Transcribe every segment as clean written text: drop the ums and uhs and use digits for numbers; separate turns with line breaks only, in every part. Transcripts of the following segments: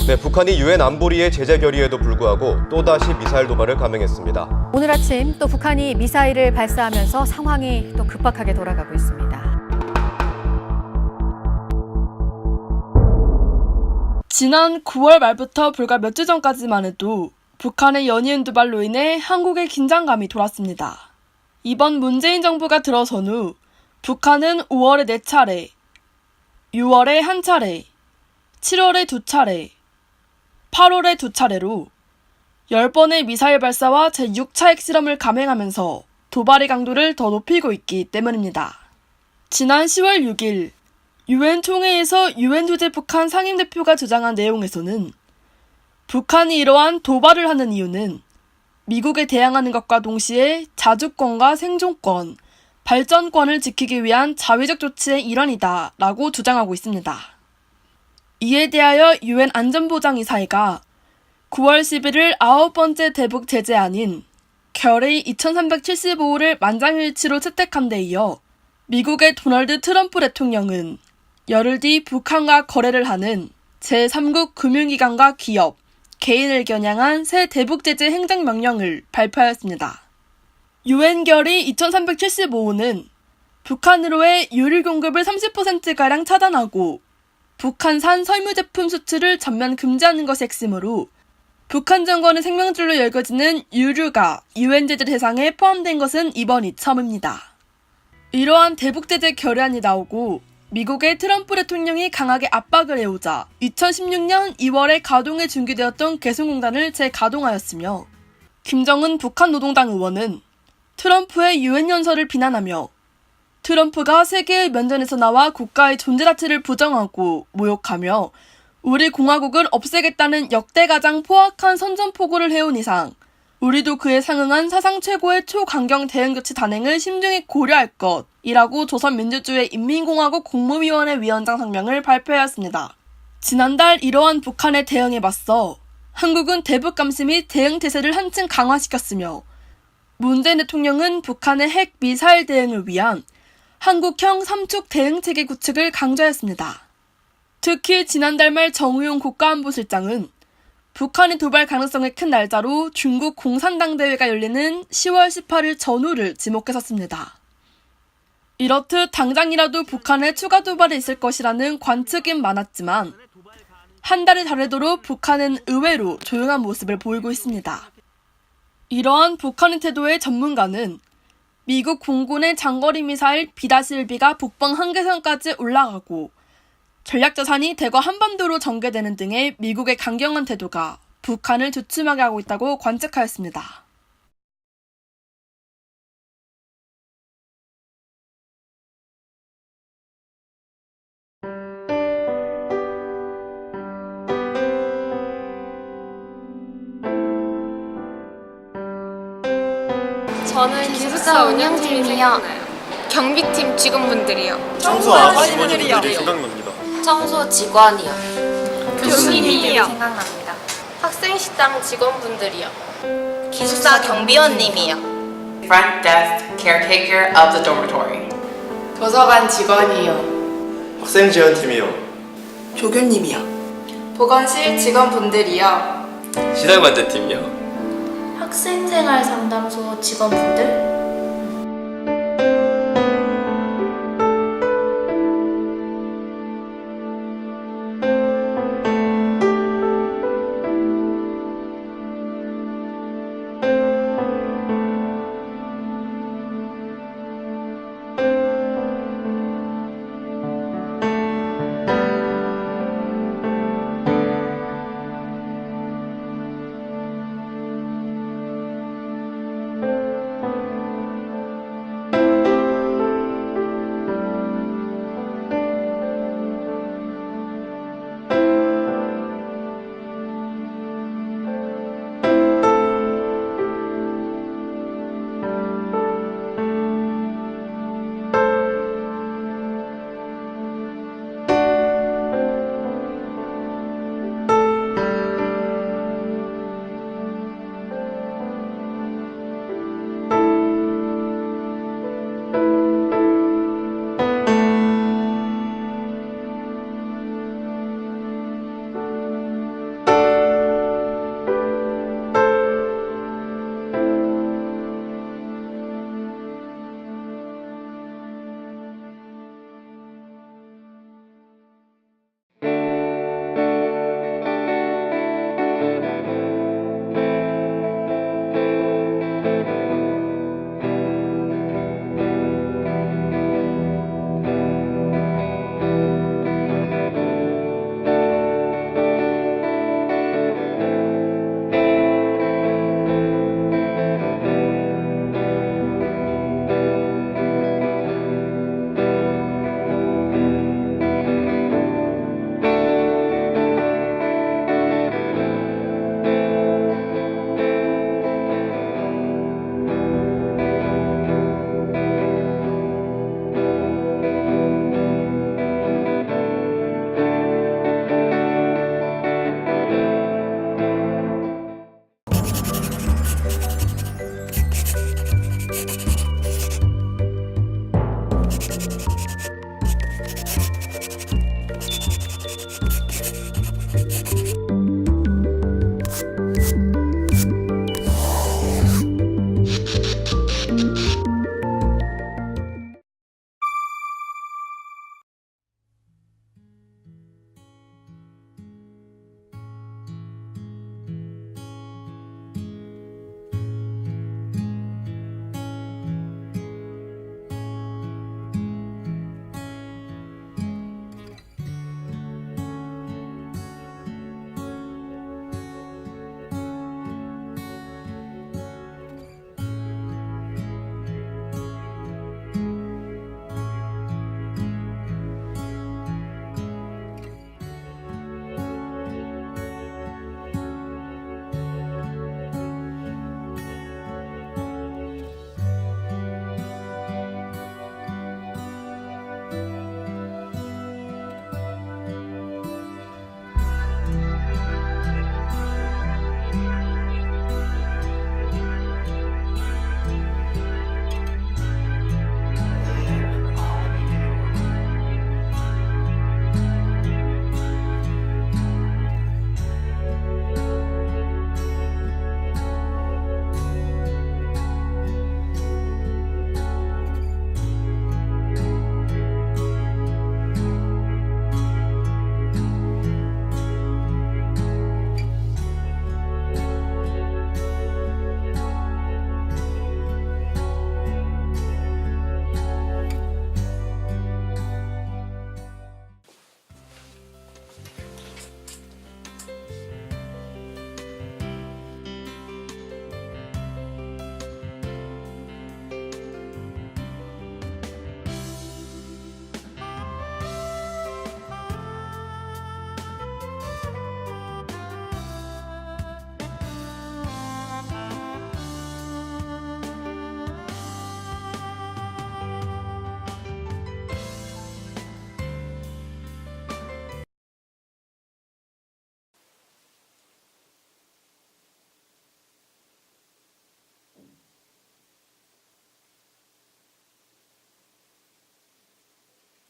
네, 북한이 유엔 안보리의 제재 결의에도 불구하고 또다시 미사일 도발을 감행했습니다.
오늘 아침 또 북한이 미사일을 발사하면서 상황이 또 급박하게 돌아가고 있습니다.
지난 9월 말부터 불과 몇 주 전까지만 해도 북한의 연이은 도발로 인해 한국의 긴장감이 돌았습니다. 이번 문재인 정부가 들어선 후 북한은 5월에 4차례, 6월에 1차례, 7월에 2차례, 8월에 2차례로 10번의 미사일 발사와 제6차 핵실험을 감행하면서 도발의 강도를 더 높이고 있기 때문입니다. 지난 10월 6일 유엔 총회에서 유엔 주재 북한 상임대표가 주장한 내용에서는 북한이 이러한 도발을 하는 이유는 미국에 대항하는 것과 동시에 자주권과 생존권, 발전권을 지키기 위한 자위적 조치의 일환이다 라고 주장하고 있습니다. 이에 대하여 유엔 안전보장이사회가 9월 11일 9번째 대북 제재안인 결의 2375호를 만장일치로 채택한 데 이어 미국의 도널드 트럼프 대통령은 열흘 뒤 북한과 거래를 하는 제3국 금융기관과 기업, 개인을 겨냥한 새 대북제재 행정명령을 발표하였습니다. 유엔 결의 2375호는 북한으로의 유류 공급을 30%가량 차단하고 북한산 석유제품 수출을 전면 금지하는 것이 핵심으로 북한 정권의 생명줄로 여겨지는 유류가 유엔 제재 대상에 포함된 것은 이번이 처음입니다. 이러한 대북제재 결의안이 나오고 미국의 트럼프 대통령이 강하게 압박을 해오자 2016년 2월에 가동에 중지되었던 개성공단을 재가동하였으며 김정은 북한 노동당 의원은 트럼프의 유엔 연설을 비난하며 트럼프가 세계의 면전에서 나와 국가의 존재 자체를 부정하고 모욕하며 우리 공화국을 없애겠다는 역대 가장 포악한 선전포고를 해온 이상 우리도 그에 상응한 사상 최고의 초강경 대응조치 단행을 심중히 고려할 것이라고 조선민주주의 인민공화국 국무위원회 위원장 성명을 발표하였습니다. 지난달 이러한 북한의 대응에 맞서 한국은 대북감시 및 대응태세를 한층 강화시켰으며 문재인 대통령은 북한의 핵 미사일 대응을 위한 한국형 3축 대응체계 구축을 강조했습니다. 특히 지난달 말 정우용 국가안보실장은 북한의 도발 가능성이 큰 날짜로 중국 공산당대회가 열리는 10월 18일 전후를 지목했었습니다. 이렇듯 당장이라도 북한의 추가 도발이 있을 것이라는 관측은 많았지만 한 달이 다르도록 북한은 의외로 조용한 모습을 보이고 있습니다. 이러한 북한의 태도에 전문가는 미국 공군의 장거리 미사일 B-1B가 북방 한계선까지 올라가고 전략자산이 대거 한반도로 전개되는 등의 미국의 강경한 태도가 북한을 주춤하게 하고 있다고 관측하였습니다.
저는 기숙사 운영팀이요. 경비팀 직원분들이요.
청소 아주머니들이 생각납니다.
청소 직원이요.
교수님이요.
생각납니다. 학생식당 직원분들이요.
기숙사 경비원님이요.
Front desk caretaker of the dormitory.
도서관 직원이요.
학생 지원팀이요.
조교님이요.
보건실 직원분들이요.
시설관제팀이요.
학생생활 상담소 직원분들?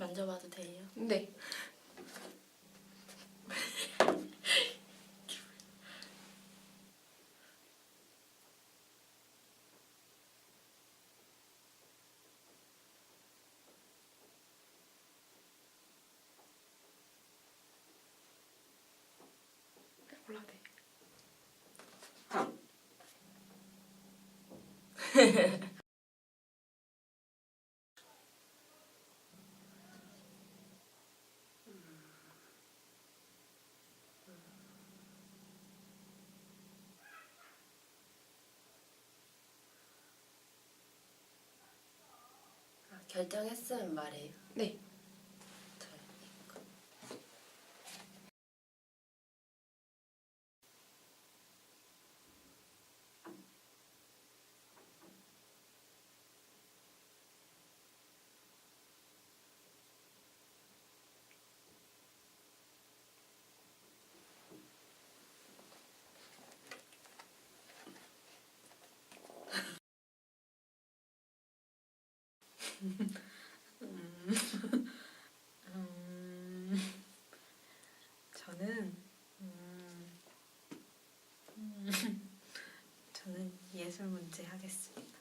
만져봐도 돼요?
네.
몰라도 돼.
결정했으면 말해요. 네.
저는 예술 문제 하겠습니다.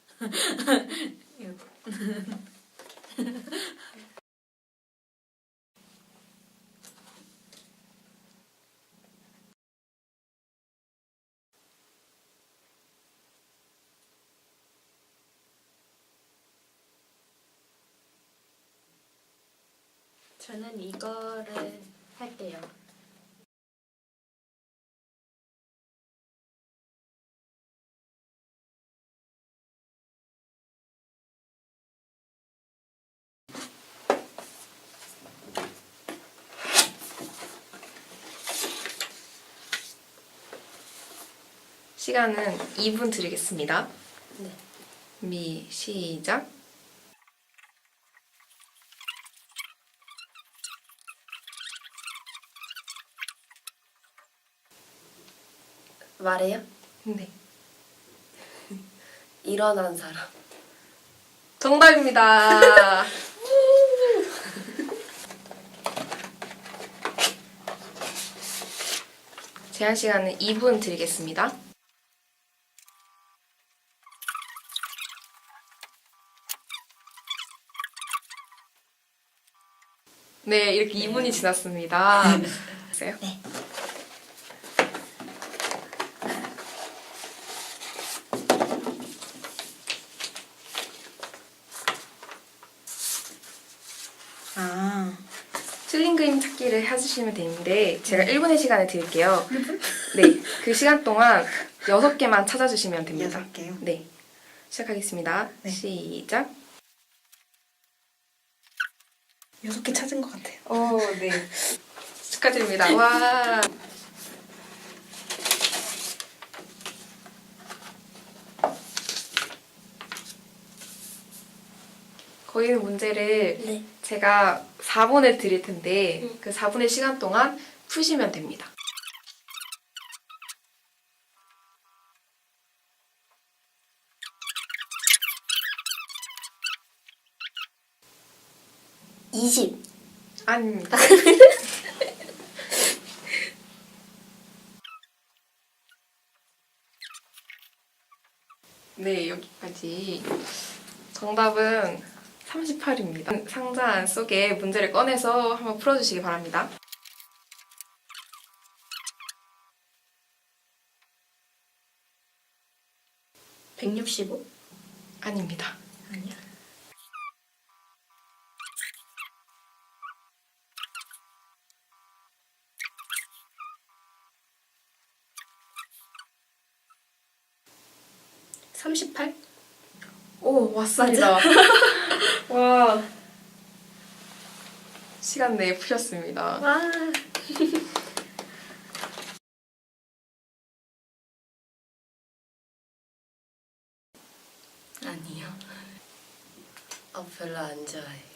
저는 이거를 할게요. 시간은 2분 드리겠습니다. 네. 준비 시작. 말해요? 네. 일어난 사람. 정답입니다. 제한 시간은 2분 드리겠습니다. 네, 이렇게 2분이 지났습니다. 됐어요? 네. 틀린 그림 찾기를 해주시면 되는데 제가 1분의 시간을 드릴게요. 1분? 네, 그 시간 동안 6개만 찾아주시면 됩니다.
6개요?
네, 시작하겠습니다.
네.
시작.
6개 찾은 것 같아요.
네. 축하드립니다. 와. 거의 문제를 제가 4분을 드릴 텐데 그 4분의 시간 동안 푸시면 됩니다. 아닙니다. 네, 여기까지. 정답은 38입니다. 상자 안 속에 문제를 꺼내서 한번 풀어주시기 바랍니다. 아닙니다.
아니야.
오, 맞습니다. 와. 시간 내에 푸셨습니다.
아니요. 별로 안 좋아해요.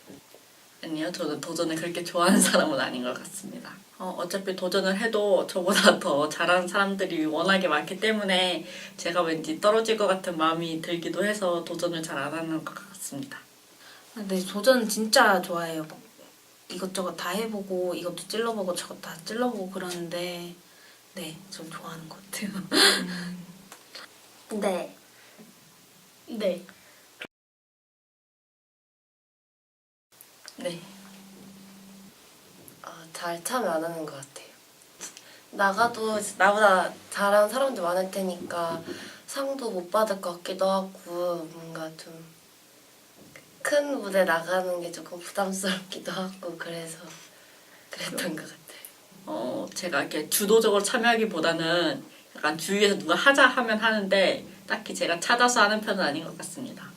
아니요, 저는 도전을 그렇게 좋아하는 사람은 아닌 것 같습니다. 어차피 도전을 해도 저보다 더 잘하는 사람들이 워낙에 많기 때문에 제가 왠지 떨어질 것 같은 마음이 들기도 해서 도전을 잘 안 하는 것 같습니다.
네, 도전 진짜 좋아해요. 이것저것 다 해보고 이것도 찔러보고 저것도 다 찔러보고 그러는데 네, 좀 좋아하는 것 같아요.
네. 네. 네.
잘 참여 안 하는 것 같아요. 나가도 나보다 잘하는 사람들 많을 테니까 상도 못 받을 것 같기도 하고 뭔가 좀 큰 무대 나가는 게 조금 부담스럽기도 하고 그래서 그랬던 것 같아요.
제가 이렇게 주도적으로 참여하기보다는 약간 주위에서 누가 하자 하면 하는데 딱히 제가 찾아서 하는 편은 아닌 것 같습니다.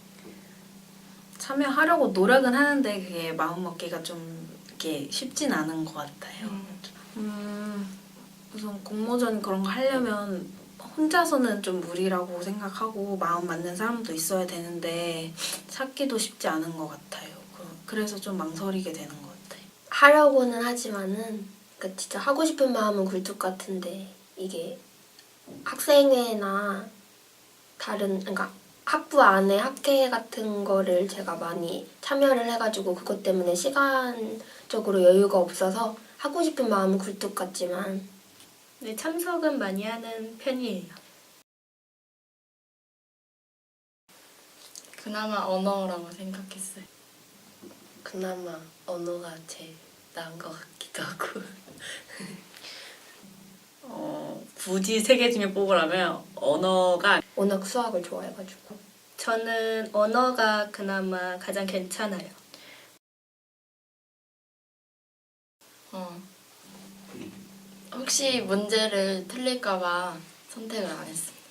참여하려고 노력은 하는데 그게 마음먹기가 좀 이렇게 쉽진 않은 것 같아요. 우선 공모전 그런 거 하려면 혼자서는 좀 무리라고 생각하고 마음 맞는 사람도 있어야 되는데 찾기도 쉽지 않은 것 같아요. 그래서 좀 망설이게 되는 것 같아요.
하려고는 하지만은 진짜 하고 싶은 마음은 굴뚝 같은데 이게 학생회나 다른 그러니까 학부 안에 학회 같은 거를 제가 많이 참여를 해가지고 그것 때문에 시간적으로 여유가 없어서 하고 싶은 마음은 굴뚝 같지만
네, 참석은 많이 하는 편이에요.
그나마 언어라고 생각했어요. 그나마 언어가 제일 나은 것 같기도 하고.
굳이 세 개 중에 뽑으라면 언어가
워낙 수학을 좋아해가지고.
저는 언어가 그나마 가장 괜찮아요.
혹시 문제를 틀릴까봐 선택을 안 했습니다.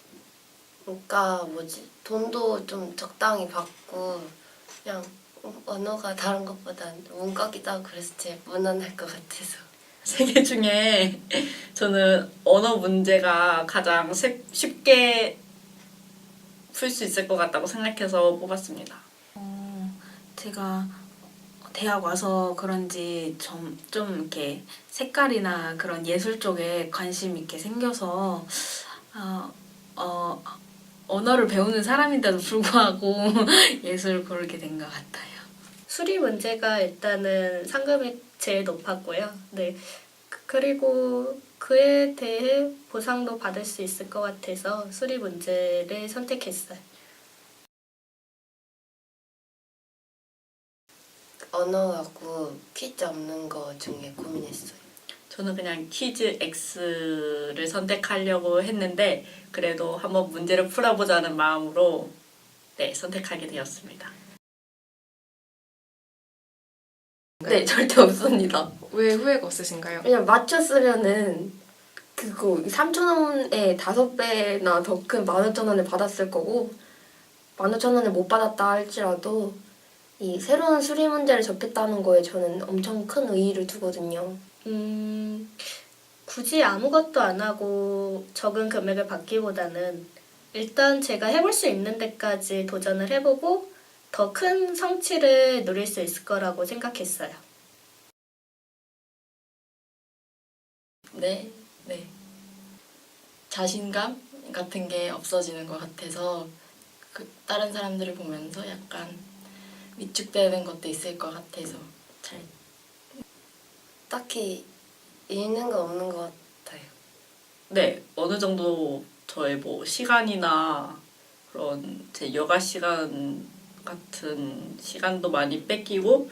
그러니까 돈도 좀 적당히 받고 그냥 언어가 다른 것보다 문과기도 하고 그래서 제일 무난할 것 같아서.
세 개 중에 저는 언어 문제가 가장 쉽게 풀 수 있을 것 같다고 생각해서 뽑았습니다.
제가 대학 와서 그런지 좀 이렇게 색깔이나 그런 예술 쪽에 관심 있게 생겨서 언어를 배우는 사람인데도 불구하고 예술을 고르게 된 것 같아요.
수리 문제가 일단은 상금이 제일 높았고요. 네. 그리고
그에 대해 보상도 받을 수 있을 것 같아서 수리 문제를 선택했어요.
언어하고 퀴즈 없는 거 중에 고민했어요.
저는 그냥 퀴즈 X를 선택하려고 했는데 그래도 한번 문제를 풀어보자는 마음으로 네, 선택하게 되었습니다.
네, 절대 없습니다.
왜 후회가 없으신가요?
그냥 맞췄으면은 그거 3,000원에 5배나 더 큰 15,000원을 받았을 거고 15,000원을 못 받았다 할지라도 이 새로운 수리 문제를 접했다는 거에 저는 엄청 큰 의의를 두거든요.
굳이 아무것도 안 하고 적은 금액을 받기보다는 일단 제가 해볼 수 있는 데까지 도전을 해보고 더 큰 성취를 누릴 수 있을 거라고 생각했어요.
네. 자신감 같은 게 없어지는 것 같아서 다른 사람들을 보면서 약간 위축되는 것도 있을 것 같아서 잘.
딱히 읽는 건 없는 것 같아요.
네, 어느 정도 저의 뭐 시간이나 그런 제 여가 시간 같은 시간도 많이 뺏기고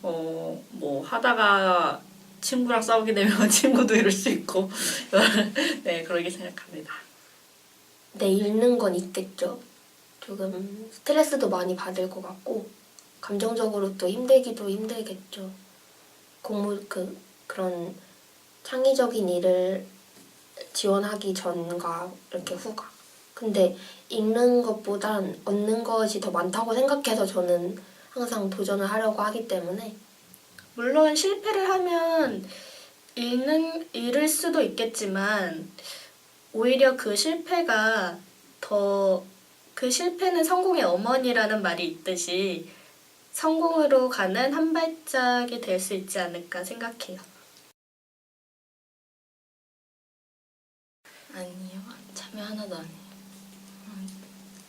뭐 하다가 친구랑 싸우게 되면 친구도 이럴 수 있고 네, 그러게 생각합니다.
네, 읽는 건 있겠죠. 조금 스트레스도 많이 받을 것 같고 감정적으로 또 힘들기도 힘들겠죠. 그런 창의적인 일을 지원하기 전과 이렇게 후가. 근데 읽는 것보단 얻는 것이 더 많다고 생각해서 저는 항상 도전을 하려고 하기 때문에
물론 실패를 하면 잃을 수도 있겠지만 오히려 그 실패는 성공의 어머니라는 말이 있듯이 성공으로 가는 한 발짝이 될 수 있지 않을까 생각해요.
아니요, 참여 하나도 아니에요.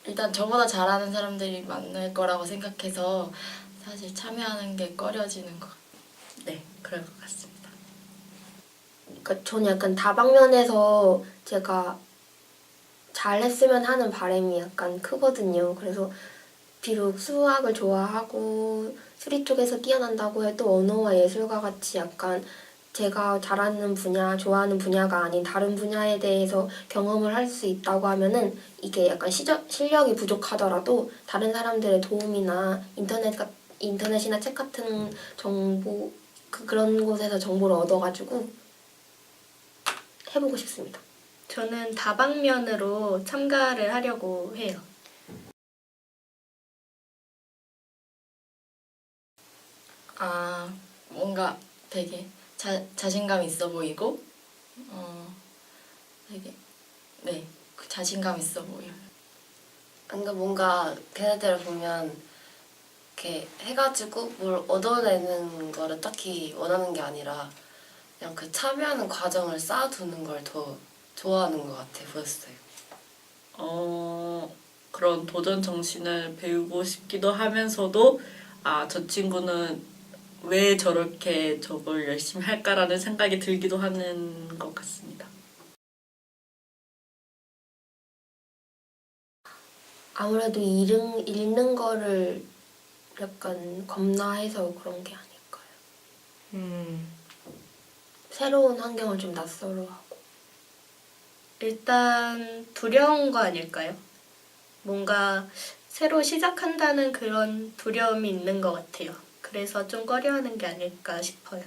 일단 저보다 잘하는 사람들이 많을 거라고 생각해서 사실 참여하는 게 꺼려지는 것 같아요. 네, 그럴 것 같습니다.
그러니까 저는 약간 다방면에서 제가 잘했으면 하는 바람이 약간 크거든요. 그래서 비록 수학을 좋아하고 수리 쪽에서 뛰어난다고 해도 언어와 예술과 같이 약간 제가 잘하는 분야, 좋아하는 분야가 아닌 다른 분야에 대해서 경험을 할 수 있다고 하면은 이게 약간 실력이 부족하더라도 다른 사람들의 도움이나 인터넷이나 책 같은 정보, 그런 곳에서 정보를 얻어가지고 해보고 싶습니다.
저는 다방면으로 참가를 하려고 해요.
뭔가 되게 자신감 있어 보이고 되게 자신감 있어 보여요.
그러니까 뭔가 걔네들을 보면 이렇게 해가지고 뭘 얻어내는 거를 딱히 원하는 게 아니라 그냥 그 참여하는 과정을 쌓아두는 걸 더 좋아하는 것 같아 보였어요.
그런 도전 정신을 배우고 싶기도 하면서도 저 친구는 왜 저렇게 저걸 열심히 할까라는 생각이 들기도 하는 것 같습니다.
아무래도 읽는 거를 약간 겁나해서 그런 게 아닐까요? 새로운 환경을 좀 낯설어하고.
일단 두려운 거 아닐까요? 뭔가 새로 시작한다는 그런 두려움이 있는 것 같아요. 그래서 좀 꺼려하는 게 아닐까 싶어요.